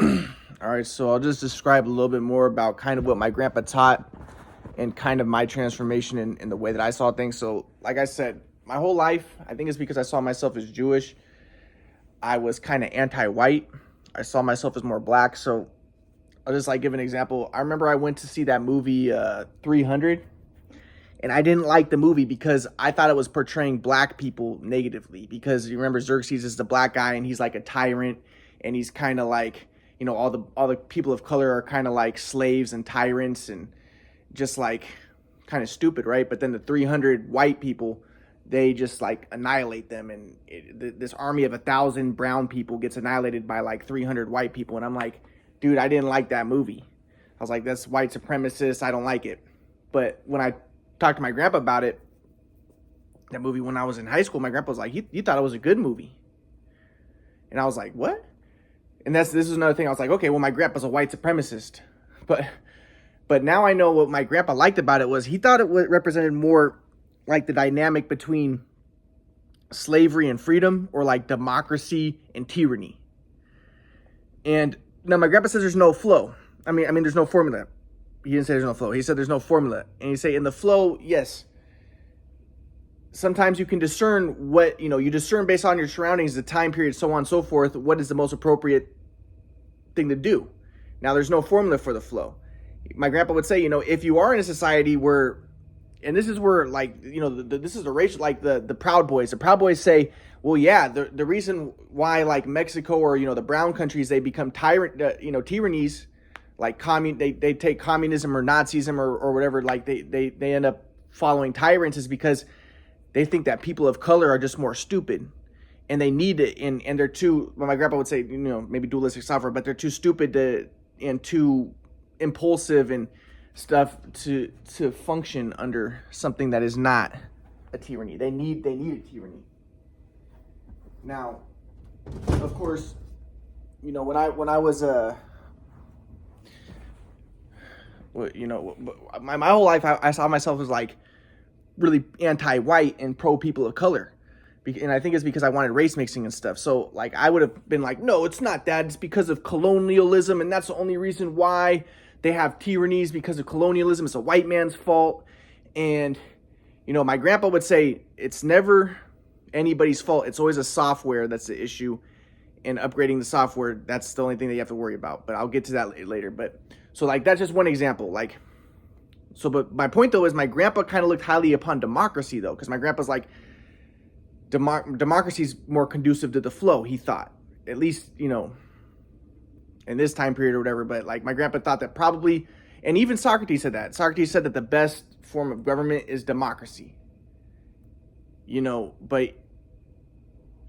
All right, so I'll just describe a little bit more about kind of what my grandpa taught and kind of my transformation in the way that I saw things. So, like I said, my whole life, I think it's because I saw myself as Jewish. I was kind of anti-white. I saw myself as more black. So, I'll just like give an example. I remember I went to see that movie 300, and I didn't like the movie because I thought it was portraying black people negatively. Because you remember Xerxes is the black guy, and he's like a tyrant, and he's kind of like, all the people of color are kind of like slaves and tyrants and just like kind of stupid, right? But then the 300 white people, they just like annihilate them, and this army of 1,000 brown people gets annihilated by like 300 white people. And I'm like, dude, I didn't like that movie. I was like, that's white supremacist. I don't like it. But when I talked to my grandpa about it, that movie when I was in high school, my grandpa was like, you thought it was a good movie. And I was like, what? And this is another thing. I was like, okay, well, my grandpa's a white supremacist. But now I know what my grandpa liked about it was he thought it represented more like the dynamic between slavery and freedom, or like democracy and tyranny. And now my grandpa says there's no flow. I mean, there's no formula. He didn't say there's no flow. He said there's no formula. And he say in the flow, yes, sometimes you can discern what, you discern based on your surroundings, the time period, so on and so forth, what is the most appropriate thing to do. Now, there's no formula for the flow. My grandpa would say, if you are in a society where, and this is where, like, this is the racial, like the Proud Boys. The Proud Boys say, well, yeah, the reason why, like, Mexico or, the brown countries, they become tyrannies, like they take communism or Nazism or whatever, like they end up following tyrants, is because they think that people of color are just more stupid, and they need it, and they're too, well, my grandpa would say, maybe dualistic software, but they're too stupid and too impulsive and stuff to function under something that is not a tyranny. They need a tyranny. Now, of course, when I was my whole life I saw myself as like really anti-white and pro people of color. And I think it's because I wanted race mixing and stuff. So like I would have been like, no, it's not that. It's because of colonialism, and that's the only reason why they have tyrannies, because of colonialism. It's a white man's fault. And my grandpa would say it's never anybody's fault. It's always a software that's the issue, and upgrading the software, that's the only thing that you have to worry about. But I'll get to that later. But so like that's just one example. Like, so, but my point though is my grandpa kind of looked highly upon democracy though, because my grandpa's like, democracy is more conducive to the flow, he thought, at least, in this time period or whatever. But like my grandpa thought that probably, and even Socrates said that the best form of government is democracy, but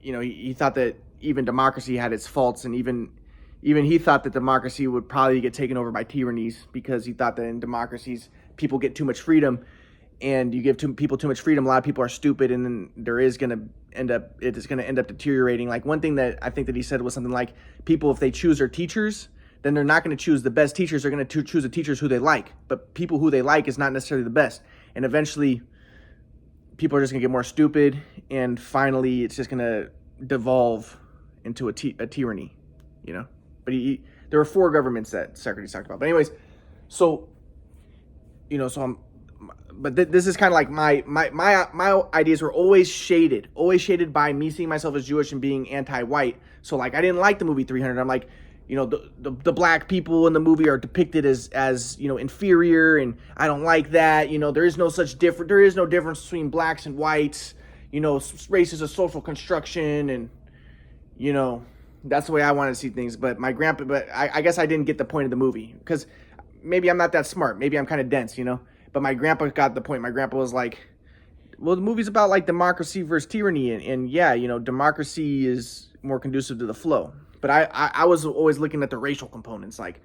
he thought that even democracy had its faults, and even he thought that democracy would probably get taken over by tyrannies, because he thought that in democracies people get too much freedom, and you give people too much freedom, a lot of people are stupid, and then it's going to end up deteriorating. Like one thing that I think that he said was something like, people, if they choose their teachers, then they're not going to choose the best teachers. They're going to choose the teachers who they like. But people who they like is not necessarily the best. And eventually people are just going to get more stupid, and finally it's just going to devolve into a tyranny, But there were 4 governments that Socrates talked about. But anyways, so this is kind of like my ideas were always shaded by me seeing myself as Jewish and being anti-white. So like I didn't like the movie 300. I'm like, the black people in the movie are depicted as inferior, and I don't like that. There is no difference between blacks and whites. Race is a social construction, and that's the way I want to see things. But I guess I didn't get the point of the movie, because maybe I'm not that smart. Maybe I'm kind of dense, But my grandpa got the point. My grandpa was like, well, the movie's about like democracy versus tyranny. And yeah, democracy is more conducive to the flow. But I was always looking at the racial components, like,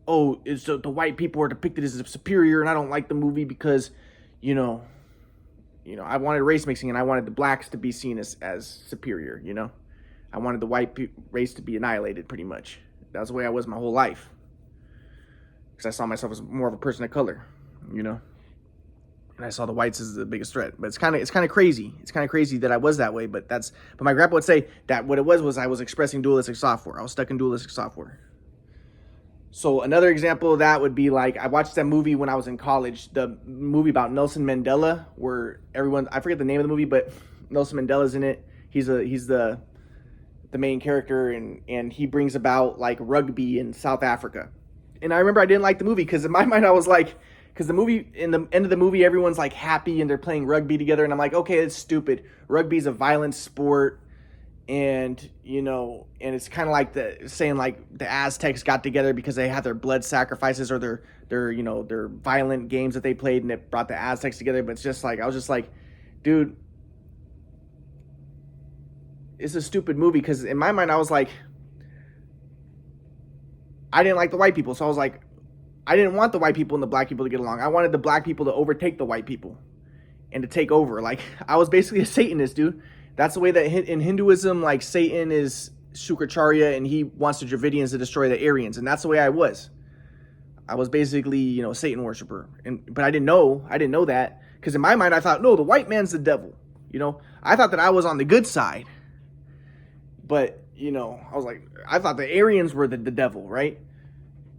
oh, the white people are depicted as superior, and I don't like the movie because, I wanted race mixing, and I wanted the blacks to be seen as superior, I wanted the white race to be annihilated, pretty much. That's the way I was my whole life, because I saw myself as more of a person of color, and I saw the whites as the biggest threat. But it's kind of crazy. It's kind of crazy that I was that way. But my grandpa would say that what it was I was expressing dualistic software. I was stuck in dualistic software. So another example of that would be like I watched that movie when I was in college, the movie about Nelson Mandela, where everyone, I forget the name of the movie, but Nelson Mandela's in it. He's the main character, and he brings about like rugby in South Africa. And I remember I didn't like the movie because in my mind I was like, because the movie, in the end of the movie, everyone's like happy and they're playing rugby together, and I'm like, okay, it's stupid. Rugby's a violent sport, and and it's kind of like the saying like the Aztecs got together because they had their blood sacrifices or their violent games that they played, and it brought the Aztecs together. But it's just like, I was just like, dude, it's a stupid movie, because in my mind I was like, I didn't like the white people, so I was like, I didn't want the white people and the black people to get along. I wanted the black people to overtake the white people and to take over. Like, I was basically a Satanist, dude. That's the way that in Hinduism, like, Satan is Shukracharya, and he wants the Dravidians to destroy the Aryans, and that's the way I was. I was basically, a Satan worshiper, but I didn't know that, because in my mind I thought, no, the white man's the devil. I thought that I was on the good side, but I was like, I thought the Aryans were the devil, right?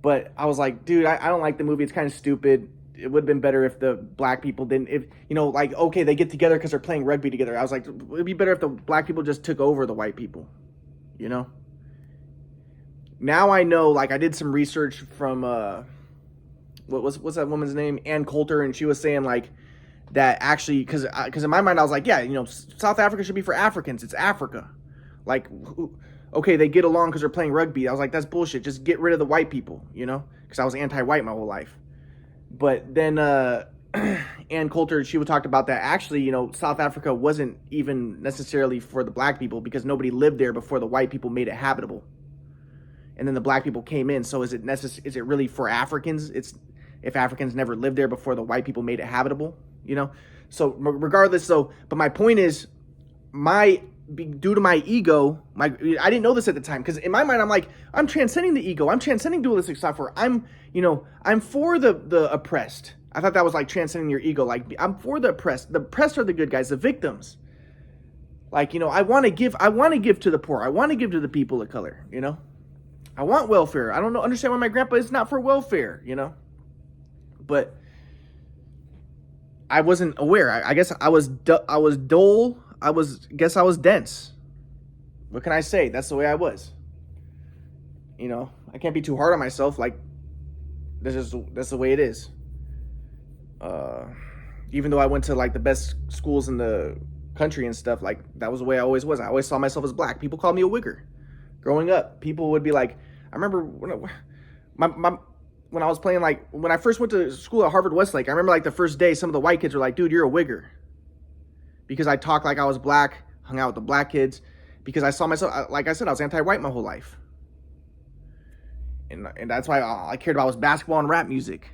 But I was like, dude, I don't like the movie. It's kind of stupid. It would have been better if the black people didn't, like, okay, they get together because they're playing rugby together. I was like, it would be better if the black people just took over the white people, Now I know, like, I did some research from, what's that woman's name? Ann Coulter, and she was saying, like, that actually, because in my mind I was like, yeah, South Africa should be for Africans. It's Africa. Like, okay, they get along because they're playing rugby. I was like, that's bullshit. Just get rid of the white people, because I was anti-white my whole life. But then Ann Coulter, she would talk about that. Actually, South Africa wasn't even necessarily for the black people, because nobody lived there before the white people made it habitable. And then the black people came in. So is it really for Africans? It's if Africans never lived there before the white people made it habitable, So regardless, but my point is, due to my ego, I didn't know this at the time, because in my mind I'm like, I'm transcending the ego, I'm transcending dualistic software, I'm for the oppressed. I thought that was like transcending your ego, like I'm for the oppressed. The oppressed are the good guys, the victims. Like, I want to give to the poor, I want to give to the people of color, I want welfare. I don't understand why my grandpa is not for welfare, but I wasn't aware. I guess I was dull. I was dense. What can I say? That's the way I was. I can't be too hard on myself. Like, that's the way it is. Even though I went to like the best schools in the country and stuff, like that was the way I always was. I always saw myself as black. People called me a wigger. Growing up, people would be like, I remember when I was playing, like when I first went to school at Harvard Westlake, I remember like the first day, some of the white kids were like, dude, you're a wigger. Because I talked like I was black, hung out with the black kids, because I saw myself, like I said, I was anti-white my whole life. And that's why all I cared about was basketball and rap music,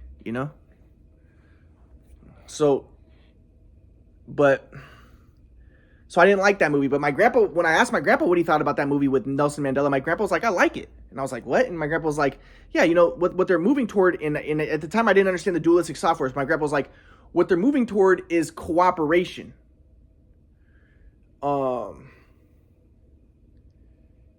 So I didn't like that movie. But my grandpa, when I asked my grandpa what he thought about that movie with Nelson Mandela, my grandpa was like, I like it. And I was like, what? And my grandpa was like, yeah, what they're moving toward, and at the time I didn't understand the dualistic software. So my grandpa was like, what they're moving toward is cooperation.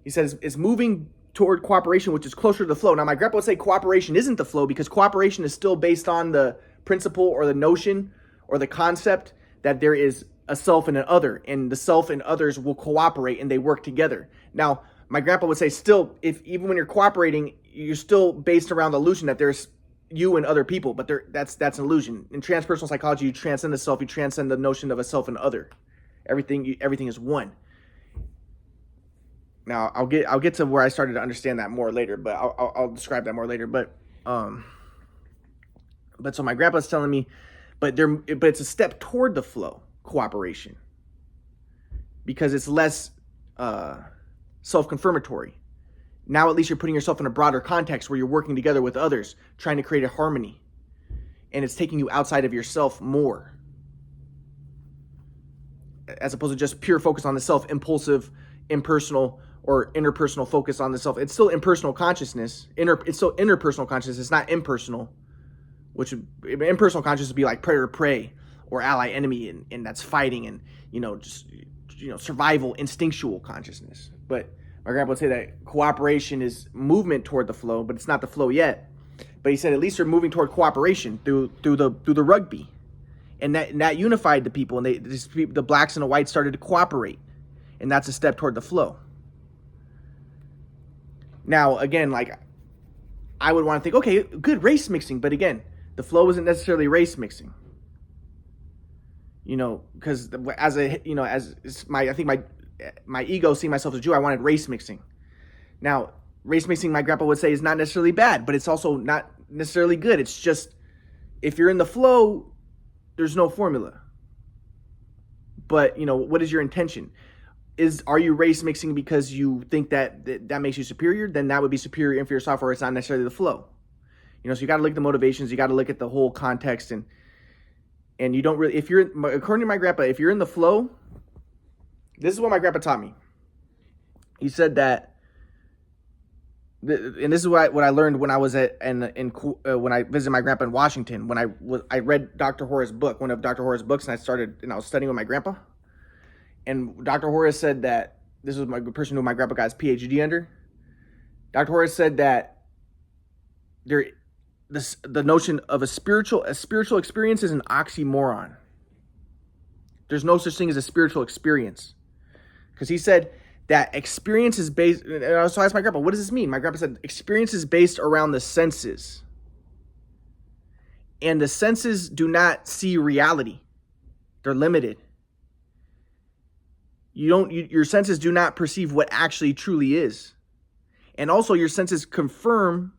He says it's moving toward cooperation, which is closer to the flow. Now, my grandpa would say cooperation isn't the flow, because cooperation is still based on the principle or the notion or the concept that there is a self and an other, and the self and others will cooperate and they work together. Now, my grandpa would say still, even when you're cooperating, you're still based around the illusion that there's you and other people, but that's an illusion. In transpersonal psychology, you transcend the self, you transcend the notion of a self and other. Everything is one. Now I'll get to where I started to understand that more later, but I'll describe that more later. But so my grandpa's telling me, but it's a step toward the flow, cooperation, because it's less self-confirmatory. Now at least you're putting yourself in a broader context where you're working together with others, trying to create a harmony, and it's taking you outside of yourself more, as opposed to just pure focus on the self, impulsive, impersonal, or interpersonal focus on the self. It's still impersonal consciousness. It's still interpersonal consciousness. It's not impersonal, which impersonal consciousness would be like predator prey or ally enemy, and that's fighting and just survival instinctual consciousness. But My grandpa would say that cooperation is movement toward the flow, but it's not the flow yet. But he said at least they're moving toward cooperation through the rugby, and that unified the people, and the blacks and the whites started to cooperate, and that's a step toward the flow. Now again, like I would want to think, okay, good race mixing, but again, the flow isn't necessarily race mixing. You know, because as I think my ego, seeing myself as a Jew, I wanted race mixing. Now, race mixing, my grandpa would say, is not necessarily bad, but it's also not necessarily good. It's just, if you're in the flow, there's no formula. But, you know, what is your intention? Are you race mixing because you think that makes you superior? Then that would be superior inferior software. It's not necessarily the flow. You know, so you got to look at the motivations. You got to look at the whole context, and you don't really, according to my grandpa, if you're in the flow, this is what my grandpa taught me. He said that, and this is what I learned when I was when I visited my grandpa in Washington, when I read Dr. Horace's book, one of Dr. Horace's books, and I was studying with my grandpa. And Dr. Horace said that, this was my person who my grandpa got his PhD under. Dr. Horace said that the notion of a spiritual experience is an oxymoron. There's no such thing as a spiritual experience. Because he said that experience is based, and so I asked my grandpa, what does this mean? My grandpa said experience is based around the senses. And the senses do not see reality. They're limited. Your senses do not perceive what actually truly is. And also your senses confirm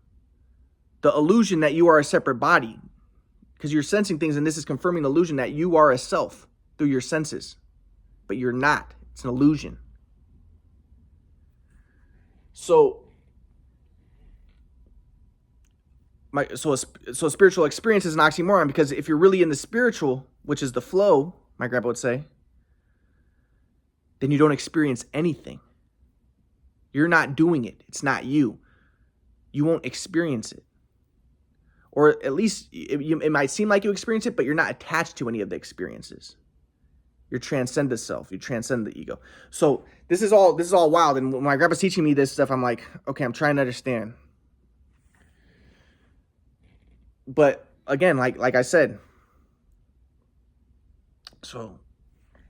the illusion that you are a separate body, because you're sensing things, and this is confirming the illusion that you are a self through your senses, but you're not. It's an illusion. So a spiritual experience is an oxymoron, because if you're really in the spiritual, which is the flow, my grandpa would say, then you don't experience anything. You're not doing it. It's not you. You won't experience it. Or at least it might seem like you experience it, but you're not attached to any of the experiences. You transcend the self. You transcend the ego. So this is all wild. And when my grandpa's teaching me this stuff, I'm like, okay, I'm trying to understand. But again, like I said, so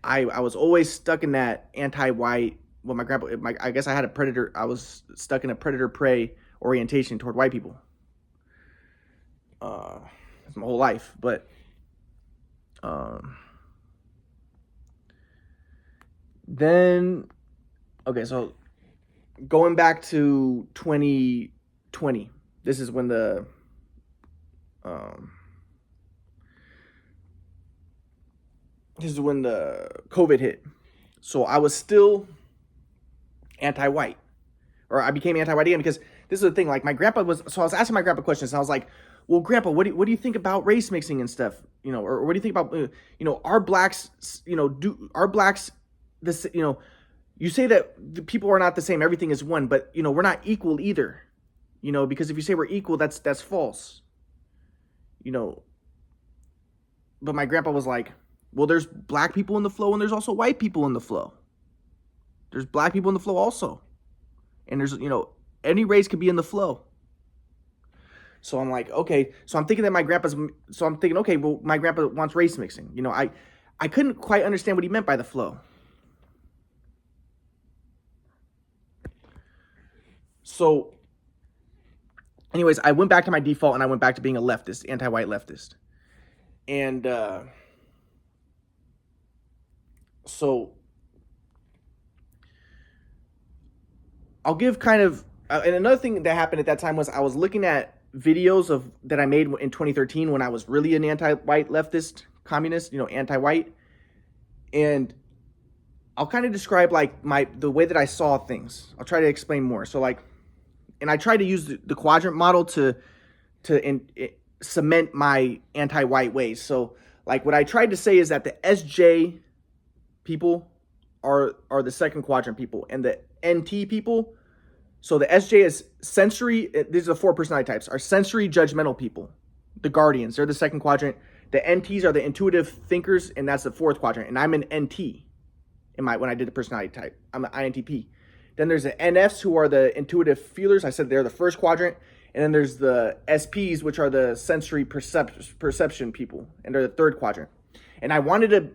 I was always stuck in that anti-white. Well, my grandpa, I guess I had I was stuck in a predator-prey orientation toward white people. That's my whole life. But then, okay, so going back to 2020, this is when the COVID hit. So I was still anti-white, or I became anti-white again, because this is the thing, like my grandpa so I was asking my grandpa questions, and I was like, well, grandpa, what do you think about race mixing and stuff? You know, or what do you think about, are blacks, are blacks this, you say that the people are not the same, everything is one, but, we're not equal either, because if you say we're equal, that's false, but my grandpa was like, well, there's black people in the flow, and there's also white people in the flow. There's black people in the flow also. And there's, any race could be in the flow. So I'm like, okay. So I'm thinking that okay, well, my grandpa wants race mixing. I couldn't quite understand what he meant by the flow. So anyways, I went back to my default, and I went back to being a leftist, anti-white leftist. And so I'll give kind of, and another thing that happened at that time was I was looking at videos that I made in 2013 when I was really an anti-white leftist communist, anti-white. And I'll kind of describe the way that I saw things. I'll try to explain more. So and I try to use the quadrant model to cement my anti-white ways. So what I tried to say is that the SJ people are the second quadrant people, and the NT people, so the SJ is sensory, these are the 4 personality types, are sensory judgmental people. The guardians, they're the second quadrant. The NTs are the intuitive thinkers, and that's the 4th quadrant. And I'm an NT when I did the personality type. I'm an INTP. Then there's the NFs, who are the intuitive feelers. I said they're the first quadrant. And then there's the SPs, which are the sensory perception people, and they're the third quadrant. And I wanted to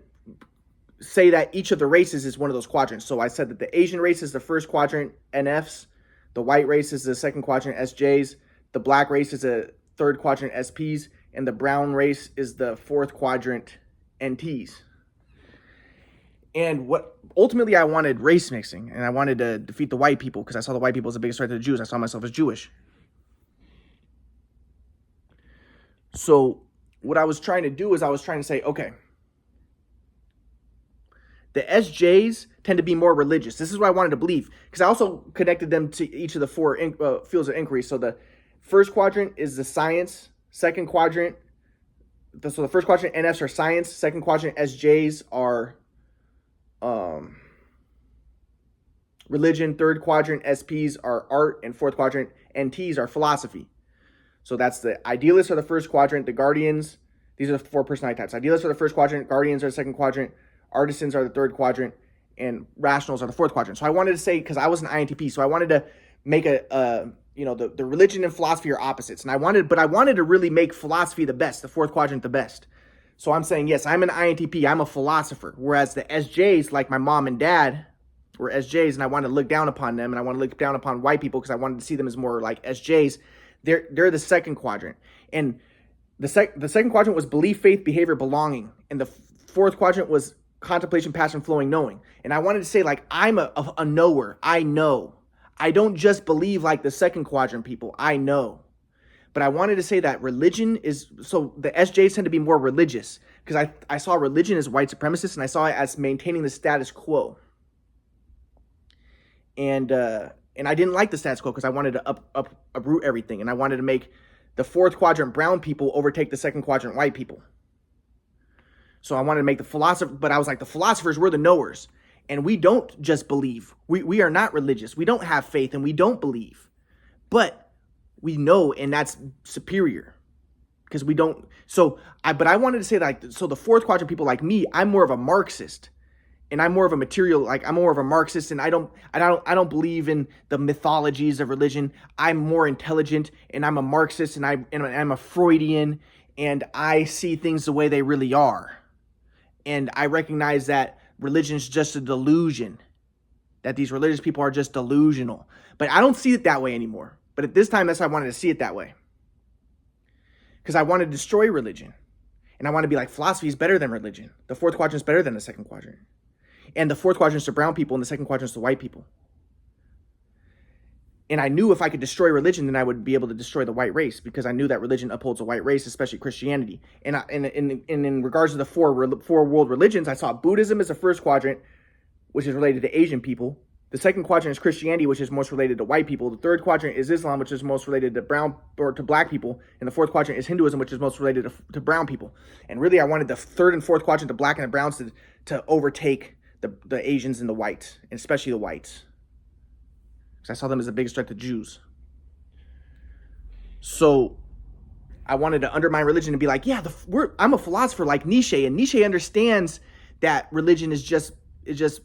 say that each of the races is one of those quadrants. So I said that the Asian race is the first quadrant, NFs. The white race is the second quadrant, SJs. The black race is a third quadrant, SPs. And the brown race is the fourth quadrant, NTs. And what ultimately I wanted race mixing, and I wanted to defeat the white people because I saw the white people as the biggest threat to the Jews. I saw myself as Jewish. So what I was trying to do is I was trying to say, okay, the SJs tend to be more religious. This is what I wanted to believe, because I also connected them to each of the four fields of inquiry. So the first quadrant is the science. Second quadrant, so the first quadrant NFs are science. Second quadrant SJs are religion. Third quadrant SPs are art, and fourth quadrant NTs are philosophy. So that's the idealists are the first quadrant, the guardians, these are the four personality types. Idealists are the first quadrant, guardians are the second quadrant, artisans are the third quadrant, and rationals are the fourth quadrant. So I wanted to say, because I was an INTP, so I wanted to make the religion and philosophy are opposites. And I wanted to really make philosophy the best, the fourth quadrant the best. So I'm saying, yes, I'm an INTP, I'm a philosopher. Whereas the SJs, like my mom and dad, were SJs, and I wanted to look down upon them, and I want to look down upon white people because I wanted to see them as more like SJs. They're the second quadrant. And the second quadrant was belief, faith, behavior, belonging. And the fourth quadrant was contemplation, passion, flowing, knowing. And I wanted to say, like, I'm a knower. I know. I don't just believe like the second quadrant people. I know. But I wanted to say that religion is, so the SJs tend to be more religious, because I saw religion as white supremacist, and I saw it as maintaining the status quo. And I didn't like the status quo because I wanted to uproot everything. And I wanted to make the fourth quadrant brown people overtake the second quadrant white people. So I wanted to make the philosopher, but I was like, the philosophers, we're the knowers. And we don't just believe. We are not religious. We don't have faith and we don't believe. But we know, and that's superior. Because we don't, but I wanted to say that, so the fourth quadrant people like me, I'm more of a Marxist. And I'm more of a material, like I'm more of a Marxist, and I don't believe in the mythologies of religion. I'm more intelligent, and I'm a Marxist, and I'm a Freudian, and I see things the way they really are. And I recognize that religion is just a delusion, that these religious people are just delusional. But I don't see it that way anymore. But at this time, that's why I wanted to see it that way. Because I want to destroy religion. And I want to be like, philosophy is better than religion. The fourth quadrant is better than the second quadrant. And the fourth quadrant is to brown people, and the second quadrant is to white people. And I knew if I could destroy religion, then I would be able to destroy the white race, because I knew that religion upholds a white race, especially Christianity. And in regards to the four world religions, I saw Buddhism as the first quadrant, which is related to Asian people. The second quadrant is Christianity, which is most related to white people. The third quadrant is Islam, which is most related to black people. And the fourth quadrant is Hinduism, which is most related to brown people. And really, I wanted the third and fourth quadrant, the black and the browns, to overtake the Asians and the whites, and especially the whites. Because I saw them as the biggest threat to Jews. So I wanted to undermine religion and be like, yeah, I'm a philosopher like Nietzsche, and Nietzsche understands that religion is just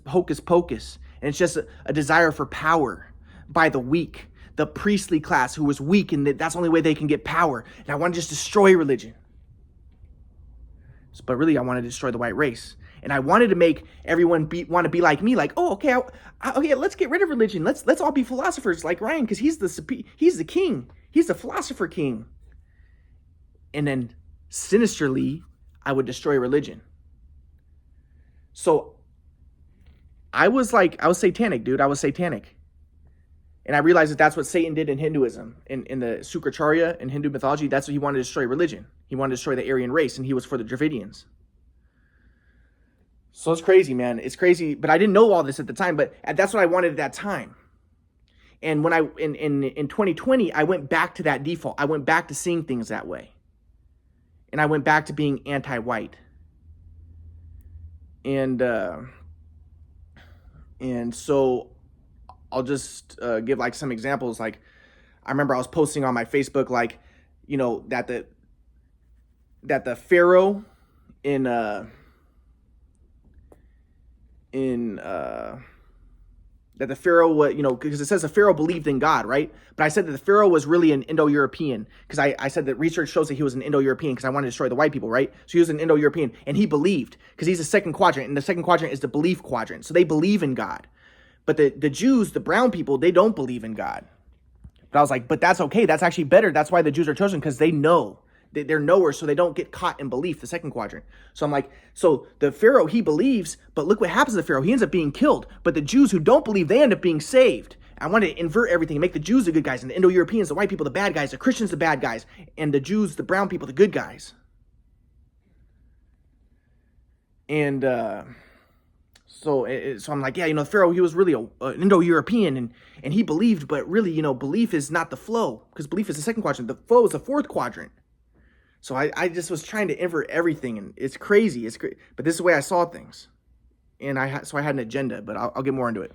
hocus pocus, and it's just a desire for power by the weak, the priestly class who was weak, and that's the only way they can get power. And I want to just destroy religion. But really, I wanted to destroy the white race. And I wanted to make everyone want to be like me, like, oh, okay, okay, let's get rid of religion. Let's all be philosophers like Ryan, because he's the king. He's the philosopher king. And then sinisterly, I would destroy religion. So I was satanic, dude. I was satanic. And I realized that that's what Satan did in Hinduism. In the Sukracharya, in Hindu mythology, that's what he wanted to destroy religion. He wanted to destroy the Aryan race, and he was for the Dravidians. So it's crazy, man. It's crazy. But I didn't know all this at the time, but that's what I wanted at that time. And when in 2020, I went back to that default. I went back to seeing things that way. And I went back to being anti-white. And so I'll just give like some examples. Like, I remember I was posting on my Facebook, like, you know, that the Pharaoh in that the Pharaoh was, because it says the Pharaoh believed in God, right? But I said that the Pharaoh was really an Indo-European, because I said that research shows that he was an Indo-European, because I wanted to destroy the white people, right? So he was an Indo-European, and he believed, because he's the second quadrant, and the second quadrant is the belief quadrant. So they believe in God. But the Jews, the brown people, they don't believe in God. But I was like, but that's okay. That's actually better. That's why the Jews are chosen, because they know. They're knowers, so they don't get caught in belief, the second quadrant. So I'm like, so the Pharaoh, he believes, but look what happens to the Pharaoh. He ends up being killed. But the Jews who don't believe, they end up being saved. I wanted to invert everything, make the Jews the good guys, and the Indo-Europeans, the white people, the bad guys, the Christians, the bad guys, and the Jews, the brown people, the good guys. And so I'm like, yeah, the Pharaoh, he was really an Indo-European, and he believed, but really, belief is not the flow, because belief is the second quadrant. The flow is the fourth quadrant. So I just was trying to invert everything, and it's crazy. But this is the way I saw things, and so I had an agenda. But I'll get more into it.